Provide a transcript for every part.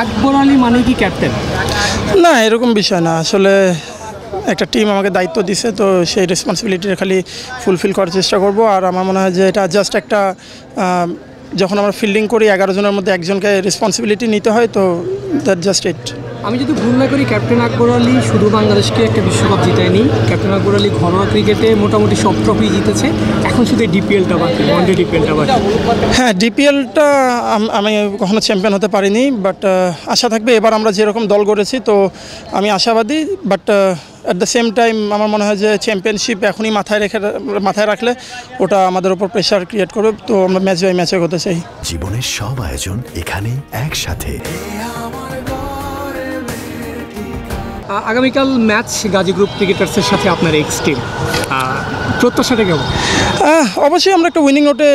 আকবর আলী মানে কি ক্যাপ্টেন? না, এরকম বিষয় না। আসলে একটা টিম আমাকে দায়িত্ব দিছে, তো সেই রেসপন্সিবিলিটিটা খালি ফুলফিল করার চেষ্টা করব। আর আমার মনে হয় যে এটা জাস্ট একটা যখন আমরা ফিল্ডিং করি 11 জনের মধ্যে একজনকে রেসপন্সিবিলিটি নিতে হয়, তো দ্যাট জাস্ট ইট। আমি যদি ভুল না করি, ক্যাপ্টেন আকবর আলী শুধু বাংলাদেশকে একটা বিশ্বকাপ জিতায়নি। ক্যাপ্টেন আকবর আলী ঘরোয়া ক্রিকেটে মোটামুটি সব ট্রফি জিতেছে। এখন শুধু ডিপিএলটা বাকি, ওয়ানডে ডিপিএলটা বাকি। হ্যাঁ, ডিপিএলটা আমি কখনো চ্যাম্পিয়ন হতে পারিনি, বাট আশা থাকবে এবার আমরা যেরকম দল গড়েছি, তো আমি আশাবাদী। But at the same time আমার মনে হয় যে চ্যাম্পিয়নশিপ এখনই মাথায় রাখলে ওটা আমাদের উপর প্রেশার ক্রিয়েট করবে, তো আমরা ম্যাচ বাই ম্যাচে করতে চাই। জীবনের সব আয়োজন এখানে একসাথে। আগামীকাল ম্যাচ গাজী গ্রুপ ক্রিকেটার্সের সাথে আপনার এক্স টিম, প্রত্যাশাটা কেমন? অবশ্যই আমরা একটা উইনিং নোটে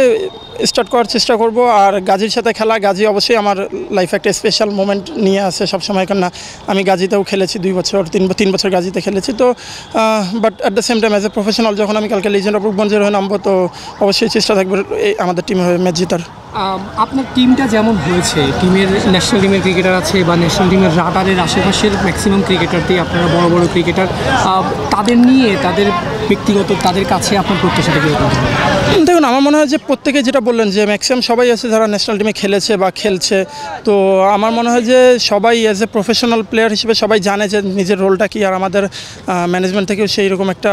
স্টার্ট করার চেষ্টা করব। আর গাজীর সাথে খেলা, গাজী অবশ্যই আমার লাইফে একটা স্পেশাল মোমেন্ট নিয়ে আসে সবসময়, কারণ আমি গাজীতেও খেলেছি 2 বছর, 3 বছর গাজীতে খেলেছি। তো but at the same time as a professional যখন আমি কালকে লিজেন্ড অফ রূপগঞ্জের হয়ে নামবো, তো অবশ্যই চেষ্টা থাকবে আমাদের টিমের হয়ে ম্যাচ জেতার। আপনার টিমটা যেমন হয়েছে, টিমের ন্যাশনাল টিমের ক্রিকেটার আছে বা ন্যাশনাল টিমের রাডারের আশেপাশের ম্যাক্সিমাম ক্রিকেটারতেই আপনারা বড় বড় ক্রিকেটার, তাদের নিয়ে তাদের ব্যক্তিগত তাদের কাছে আপনার প্রত্যাশাটা কীরকম? দেখুন, আমার মনে হয় যে প্রত্যেকে যেটা বললেন যে ম্যাক্সিমাম সবাই আছে যারা ন্যাশনাল টিমে খেলেছে বা খেলছে, তো আমার মনে হয় যে সবাই অ্যাজ এ প্রফেশনাল প্লেয়ার হিসেবে সবাই জানে যে নিজের রোলটা কী। আর আমাদের ম্যানেজমেন্ট থেকেও সেই রকম একটা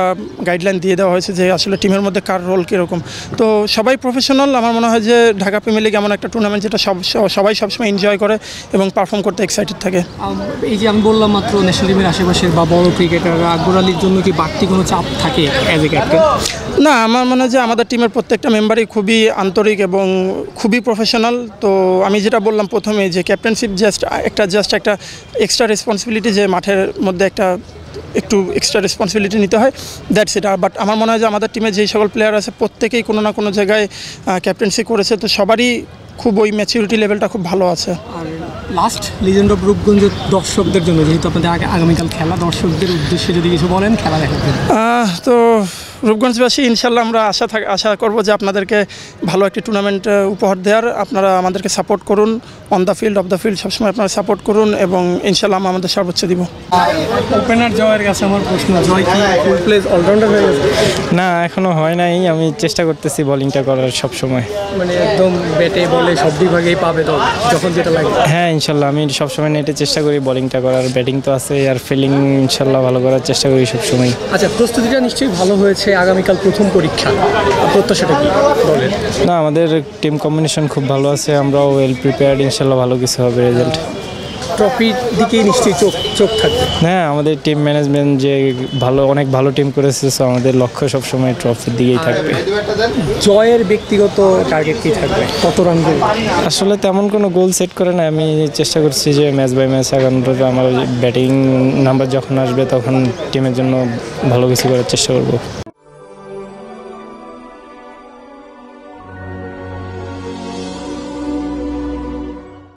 গাইডলাইন দিয়ে দেওয়া হয়েছে যে আসলে টিমের মধ্যে কার রোল কীরকম। তো সবাই প্রফেশনাল। আমার মনে হয় যে ঢাকা প্রিমিয়ার লিগ এমন একটা টুর্নামেন্ট যেটা সবাই সবসময় এনজয় করে এবং পারফর্ম করতে এক্সাইটেড থাকে। এই যে আমি বললাম মাত্র ন্যাশনাল টিমের আশেপাশের বা বড় ক্রিকেটার, আকবর আলীর জন্য কি বাড়তি কোনো চাপ থাকে অ্যাজ এ ক্যাপ্টেন? না, আমার মনে হয় যে আমাদের টিমের প্রত্যেকটা মেম্বারই খুবই আন্তরিক এবং খুবই প্রফেশনাল। তো আমি যেটা বললাম প্রথমে যে ক্যাপ্টেনশিপ জাস্ট একটা এক্সট্রা রেসপন্সিবিলিটি, যে মাঠের মধ্যে একটু এক্সট্রা রেসপন্সিবিলিটি নিতে হয়, দ্যাটস ইট। বাট আমার মনে হয় যে আমাদের টিমে যেই সকল প্লেয়ার আছে প্রত্যেকেই কোনো না কোনো জায়গায় ক্যাপ্টেন্সি করেছে, তো সবারই খুব ওই ম্যাচুরিটি লেভেলটা খুব ভালো আছে। আর লাস্ট লিজেন্ড অফ রূপগঞ্জের দর্শকদের জন্য, যেহেতু আপনাদের আগামীকাল খেলা, দর্শকদের উদ্দেশ্যে যদি কিছু বলেন খেলা দেখার জন্য। তো রূপগঞ্জবাসী, ইনশাল্লাহ আমরা আশা করব যে আপনাদেরকে ভালো একটি টুর্নামেন্ট উপহার দেওয়ার। আপনারা আমাদেরকে সাপোর্ট করুন, on the field, of the field সবসময় আপনারা সাপোর্ট করুন, এবং ইনশাল্লাহ আমরা আমাদের সর্বোচ্চ দিব। ওপেনার জয়ের কাছে আমার প্রশ্ন, জয় কি ফুল প্লেজ অলরাউন্ডার হয়ে গেছে? না, এখনও হয় নাই। আমি চেষ্টা করতেছি বোলিংটা করার সব সময়, মানে একদম ব্যাটে বলে সব বিভাগেই পাবে তো যখন যেটা লাগে। হ্যাঁ, ইনশাল্লাহ আমি সবসময় নেটে চেষ্টা করি বোলিংটা করার। ব্যাটিং তো আছে, আর ফিল্ডিং ইনশাল্লাহ ভালো করার চেষ্টা করি সবসময়। আচ্ছা, প্রস্তুতিটা নিশ্চয়ই ভালো হয়েছে। আগামীকাল প্রথম পরীক্ষা, প্রত্যাশাটা কি দলের? না, আমাদের টিম কম্বিনেশন খুব ভালো আছে, আমরাও ওয়েল প্রিপেয়ার্ড। ইনশাল্লাহ ভালো কিছু হবে রেজাল্ট। ট্রফির দিকেই নিশ্চয়ই চোখ থাকবে। হ্যাঁ, আমাদের টিম ম্যানেজমেন্ট যে অনেক ভালো টিম করেছে, সো আমাদের লক্ষ্য সবসময় ট্রফির দিকেই থাকবে। জয়ের ব্যক্তিগত টার্গেট কী থাকবে? কত রান করবে? আসলে তেমন কোনো গোল সেট করে না। আমি চেষ্টা করছি যে ম্যাচ বাই ম্যাচ আগানোর। আমার ব্যাটিং নাম্বার যখন আসবে তখন টিমের জন্য ভালো কিছু করার চেষ্টা করব।